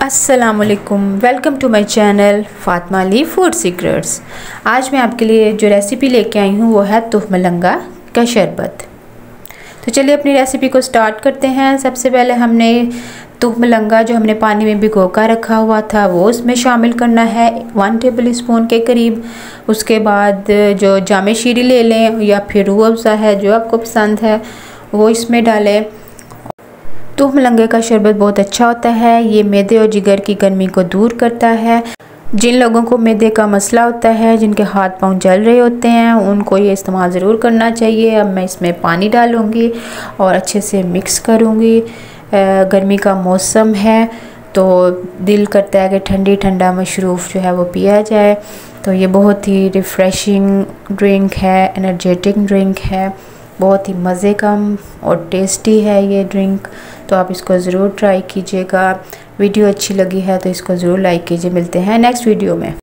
अस्सलामुअलैकुम, welcome to my channel Fatima Ali food secrets. आज मैं आपके लिए जो रेसिपी लेके आई हूँ वो है तुहमलंगा का शरबत। तो चलिए अपनी रेसिपी को स्टार्ट करते हैं। सबसे पहले हमने तुहमलंगा जो हमने पानी में भिगो कर रखा हुआ था वो उसमें शामिल करना है 1 टेबल स्पून के करीब। उसके बाद जो जामे शीरी ले लें या फिर रूह अफ़ज़ा है जो आपको पसंद है वो इसमें डालें। तुहमलंगे का शरबत बहुत अच्छा होता है, ये मैदे और जिगर की गर्मी को दूर करता है। जिन लोगों को मैदे का मसला होता है, जिनके हाथ पांव जल रहे होते हैं, उनको ये इस्तेमाल ज़रूर करना चाहिए। अब मैं इसमें पानी डालूँगी और अच्छे से मिक्स करूँगी। गर्मी का मौसम है तो दिल करता है कि ठंडी ठंडा मशरूफ़ जो है वो पिया जाए। तो ये बहुत ही रिफ़्रेशिंग ड्रिंक है, एनर्जेटिक ड्रिंक है, बहुत ही मज़े का और टेस्टी है ये ड्रिंक। तो आप इसको ज़रूर ट्राई कीजिएगा। वीडियो अच्छी लगी है तो इसको ज़रूर लाइक कीजिए। मिलते हैं नेक्स्ट वीडियो में।